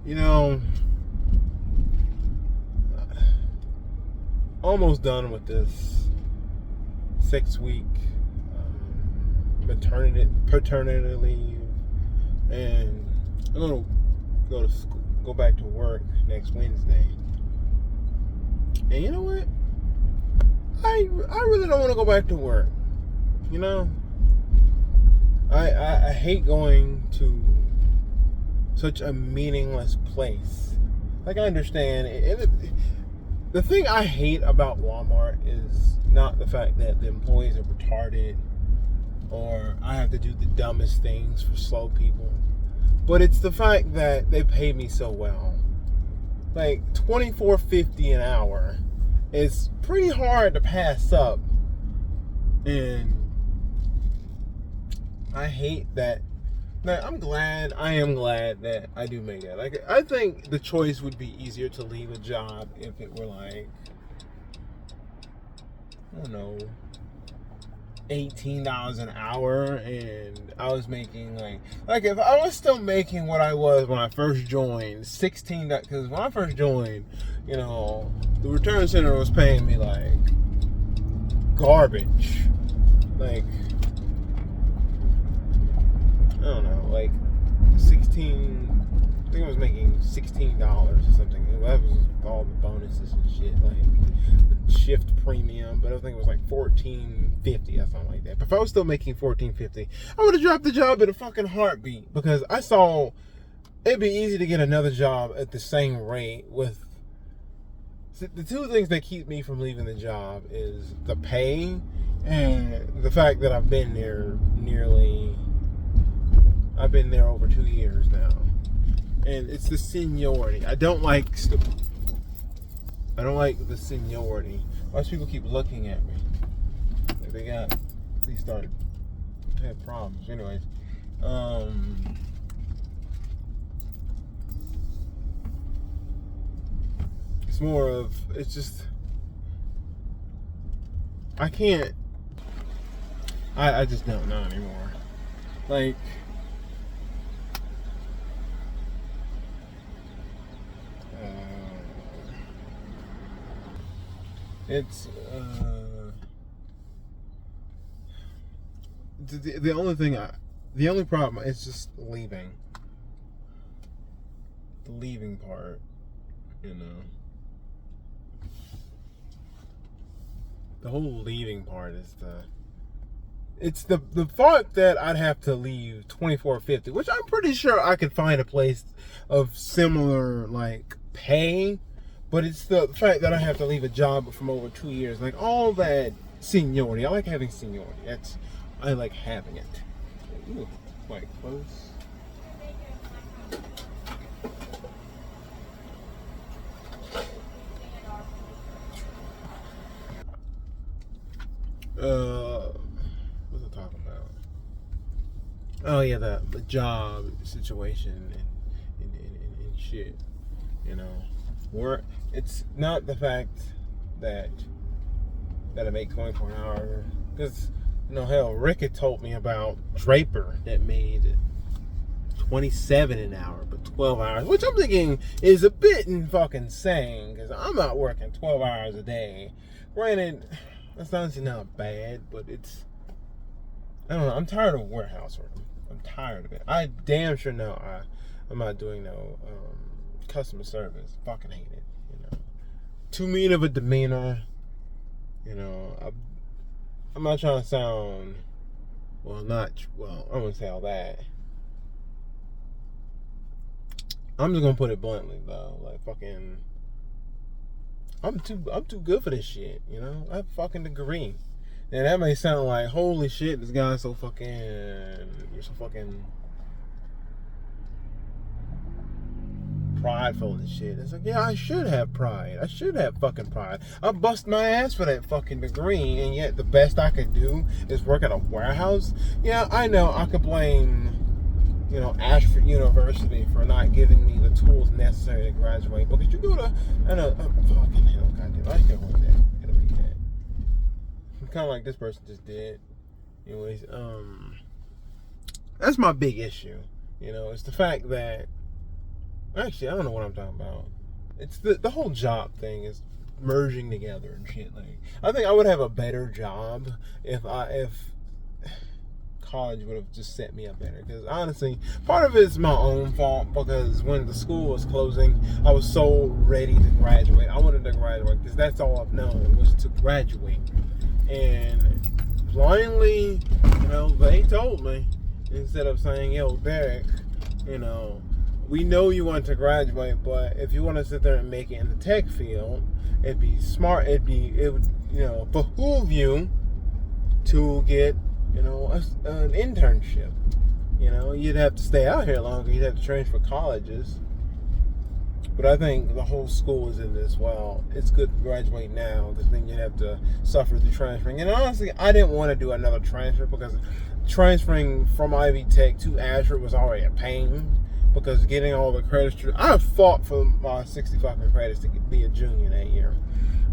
You know, almost done with this 6 week paternity leave, and I'm gonna go to school, go back to work next Wednesday. And you know what? I really don't want to go back to work. You know, I hate going to such a meaningless place. Like, I understand the thing I hate about Walmart is not the fact that the employees are retarded or I have to do the dumbest things for slow people, but it's the fact that they pay me so well. Like $24.50 an hour is pretty hard to pass up, and I hate that. Now, I am glad that I do make that. Like, I think the choice would be easier to leave a job if it were like, I don't know, $18 an hour, and I was making like if I was still making what I was when I first joined, 16. Because when I first joined, you know, the return center was paying me like garbage, like, I don't know, like 16. I think I was making $16 or something. That was all the bonuses and shit, like the shift premium. But I think it was like $14.50 or something like that. But if I was still making $14.50, I would have dropped the job in a fucking heartbeat, because I saw it'd be easy to get another job at the same rate. With the two things that keep me from leaving the job is the pay and the fact that I've been there over 2 years now. And it's the seniority. I don't like the seniority. Most people keep looking at me like they started to have problems. Anyways, it's more of, it's just, I can't. I just don't know anymore. Like, it's the only problem is just leaving. The leaving part, you know. The whole leaving part is the fact that I'd have to leave $24.50, which I'm pretty sure I could find a place of similar like pay. But it's the fact that I have to leave a job from over 2 years. Like, all that seniority. I like having seniority. I like having it. Ooh, quite close. What's I talking about? Oh yeah, the job situation and shit. You know, it's not the fact that I make 24 an hour, because, you know, hell, Rick had told me about Draper that made 27 an hour, but 12 hours, which I'm thinking is a bit fucking insane, because I'm not working 12 hours a day. Granted, that's honestly not bad, but it's, I don't know, I'm tired of warehouse work. I'm tired of it. I damn sure know I'm not doing no customer service. Fucking hate it, you know. Too mean of a demeanor, you know. I'm not trying to sound, I wouldn't say all that. I'm just gonna put it bluntly though, like, fucking, I'm too good for this shit, you know. I have a fucking degree. And that may sound like, holy shit, this guy's you're so fucking prideful and shit. It's like, yeah, I should have pride. I should have fucking pride. I bust my ass for that fucking degree, and yet the best I could do is work at a warehouse. Yeah, I know I could blame, you know, Ashford University for not giving me the tools necessary to graduate. Because you go to, fucking hell, goddamn, I can't hold that. It'll be that. Kind of like this person just did. Anyways, that's my big issue. You know, it's the fact that Actually, I don't know what I'm talking about. It's the whole job thing is merging together and shit. Like, I think I would have a better job if college would have just set me up better. Because honestly, part of it's my own fault, because when the school was closing, I was so ready to graduate. I wanted to graduate because that's all I've known was to graduate. And blindly, they told me, instead of saying, yo, Derek, we know you want to graduate, but if you want to sit there and make it in the tech field, it'd be smart. It would, behoove you to get, an internship. You'd have to stay out here longer. You'd have to train for colleges. But I think the whole school is in this. Well, it's good to graduate now, because then you'd have to suffer through transferring. And honestly, I didn't want to do another transfer, because transferring from Ivy Tech to Ashford was already a pain. Because getting all the credits, I fought for my 60 fucking credits to be a junior that year.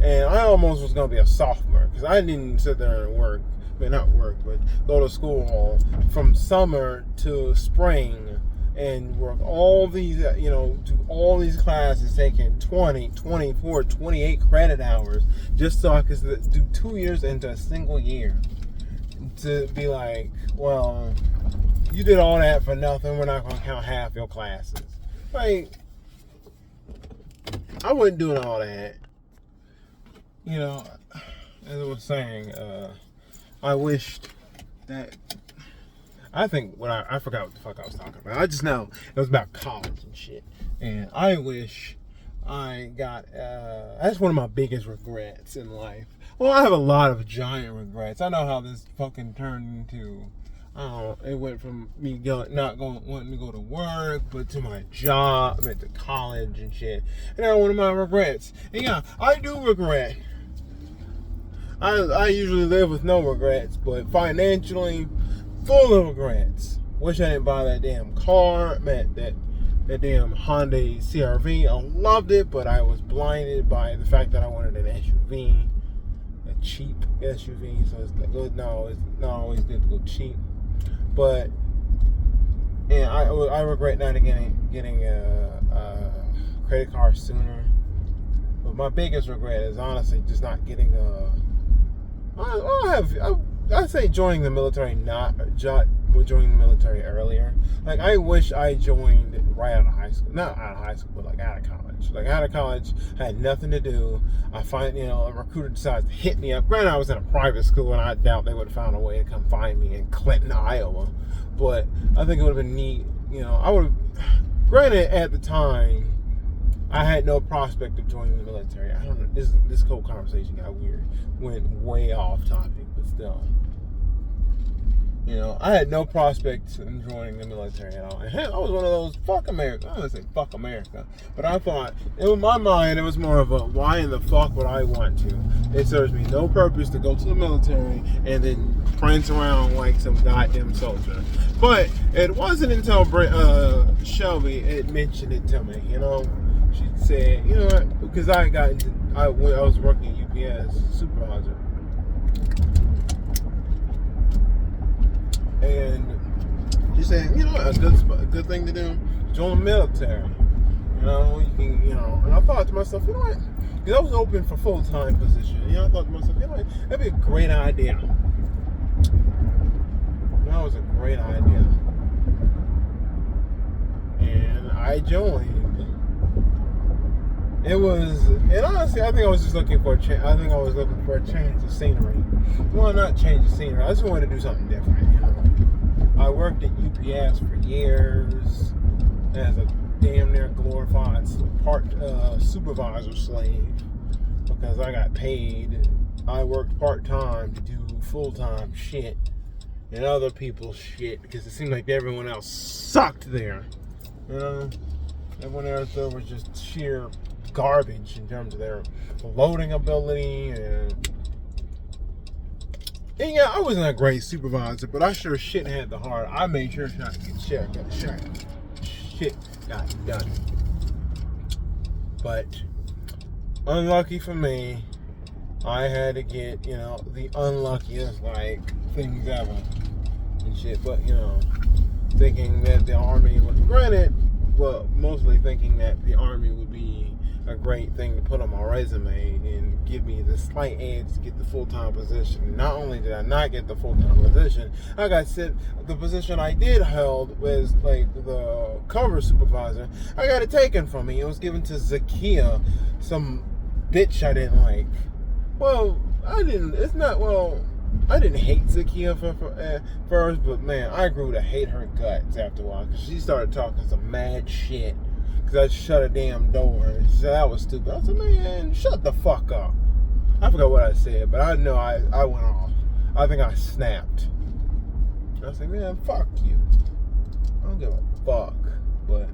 And I almost was going to be a sophomore, because I didn't sit there and work. Not work, but go to school from summer to spring and work all these, do all these classes, taking 20, 24, 28 credit hours, just so I could do 2 years into a single year. To be like, well, you did all that for nothing, we're not going to count half your classes. Like, I wasn't doing all that. As I was saying, I wished that, I forgot what the fuck I was talking about. I just know it was about college and shit. And I wish I got, that's one of my biggest regrets in life. Well, I have a lot of giant regrets. I know how this fucking turned into, it went from me wanting to go to work, but to my job, I went to college and shit. And that's one of my regrets. And yeah, I do regret. I usually live with no regrets, but financially, full of regrets. Wish I didn't buy that damn car, that damn Hyundai CR-V. I loved it, but I was blinded by the fact that I wanted an SUV, a cheap SUV. So it's not always good to go cheap. But and I regret not getting a credit card sooner. But my biggest regret is honestly just not getting I say joining the military, joining the military earlier. Like, I wish I joined right out of high school. Not out of high school, but like out of college. Like, out of college, I had nothing to do. I find, a recruiter decides to hit me up. Granted, I was in a private school, and I doubt they would have found a way to come find me in Clinton, Iowa. But I think it would have been neat. Granted, at the time, I had no prospect of joining the military. I don't know. This whole conversation got weird. Went way off topic, but still. I had no prospect in joining the military at all. And hell, I was one of those, fuck America. I don't want to say fuck America. But I thought, in my mind, it was more of a, why in the fuck would I want to? It serves me no purpose to go to the military and then prance around like some goddamn soldier. But it wasn't until Shelby had mentioned it to me, She said, what? Because I was working at UPS supervisor. And she said, a good thing to do, join the military. You can, and I thought to myself, what? Because I was open for full-time position. I thought to myself, that'd be a great idea. That was a great idea. And I joined. And honestly, I think I was just looking for a change. I think I was looking for a change of scenery. Well, not change of scenery. I just wanted to do something different. I worked at UPS for years as a damn near glorified supervisor slave, because I got paid. I worked part-time to do full-time shit and other people's shit, because it seemed like everyone else sucked there. Everyone else there was just sheer garbage in terms of their loading ability, and yeah, I wasn't a great supervisor, but I sure shit had the heart. I made sure shit got done. But unlucky for me, I had to get, the unluckiest things ever and shit. But thinking that the Army, granted, well, mostly thinking that the Army would be a great thing to put on my resume and give me the slight edge to get the full-time position. Not only did I not get the full-time position, I got sent, the position I did hold was like the cover supervisor. I got it taken from me. It was given to Zakia, some bitch I didn't like. Well, I didn't hate Zakia first, but man, I grew to hate her guts after a while because she started talking some mad shit because I shut a damn door. She said that was stupid. I said, man, shut the fuck up. I forgot what I said, but I know I went off. I think I snapped. I said, man, fuck you. I don't give a fuck. But,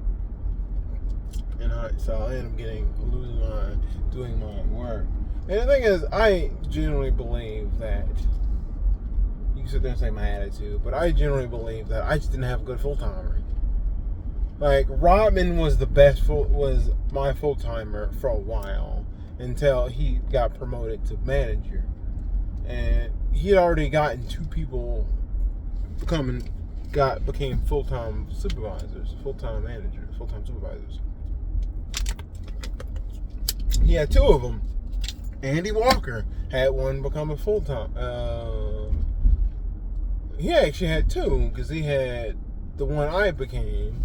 so I ended up doing my work. And the thing is, I generally believe that, you can sit there and say my attitude, but I generally believe that I just didn't have a good full-timer. Like, Rodman was was my full-timer for a while, until he got promoted to manager. And he had already gotten 2 people became full-time supervisors, full-time managers, full-time supervisors. He had 2 of them. Andy Walker had one become a full-time. He actually had 2, because he had the one I became,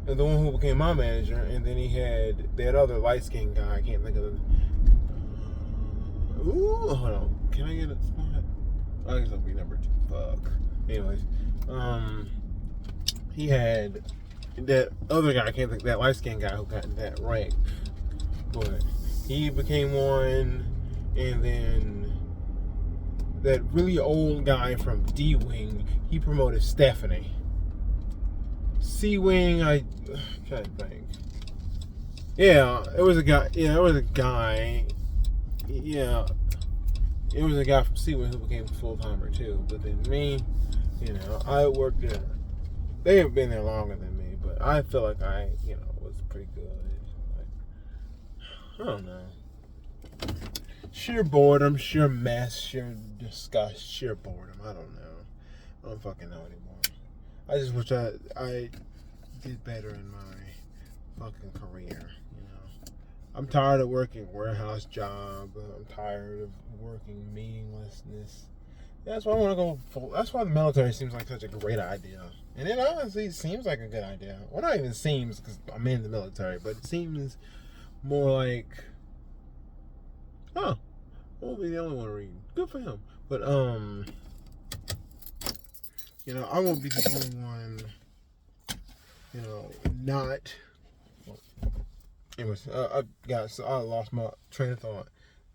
and the one who became my manager, and then he had that other light-skinned guy. I can't think of the. Ooh, hold on. Can I get a spot? I guess I'll be number 2. Fuck. Anyways, he had that other guy. I can't think, that light-skinned guy who got that rank, but he became one, and then that really old guy from D-Wing, he promoted Stephanie. C-Wing, I can't think. Yeah, it was a guy. Yeah, it was a guy. Yeah, it was a guy from C-Wing who became a full-timer too. But then me, I worked there. They have been there longer than me, but I feel like I, was pretty good. I don't know. Sheer boredom, sheer mess, sheer disgust, sheer boredom. I don't know. I don't fucking know anymore. I just wish I did better in my fucking career, I'm tired of working warehouse job. I'm tired of working meaninglessness. That's why I want to go full. That's why the military seems like such a great idea. And it honestly seems like a good idea. Well, not even seems, because I'm in the military, but it seems more like, I won't be the only one reading. Good for him. But, I won't be the only one, not. Well, anyways, I lost my train of thought.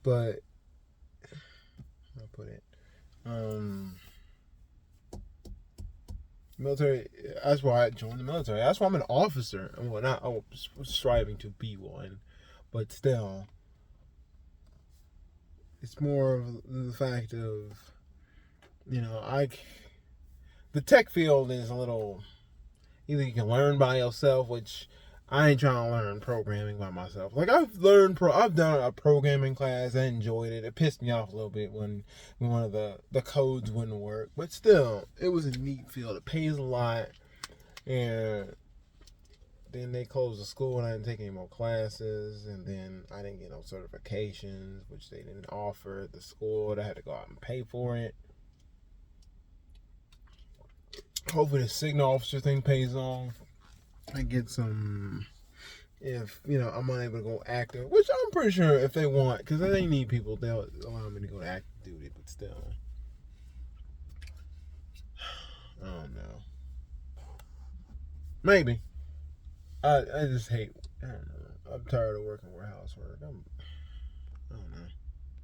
But, I'll put it. Military, that's why I joined the military. That's why I'm an officer. Well, I was striving to be one. But still, it's more of the fact of, the tech field is a little, either you can learn by yourself, which I ain't trying to learn programming by myself. Like, I've done a programming class. I enjoyed it. It pissed me off a little bit when one of the codes wouldn't work. But still, it was a neat field. It pays a lot. And then they closed the school and I didn't take any more classes. And then I didn't get no certifications, which they didn't offer at the school. I had to go out and pay for it. Hopefully the signal officer thing pays off. I get some, if, I'm unable to go active, which I'm pretty sure if they want, because they need people, they'll allow me to go to active duty, but still. I don't know. Maybe. I just hate, I don't know. I'm tired of working warehouse work. I don't know.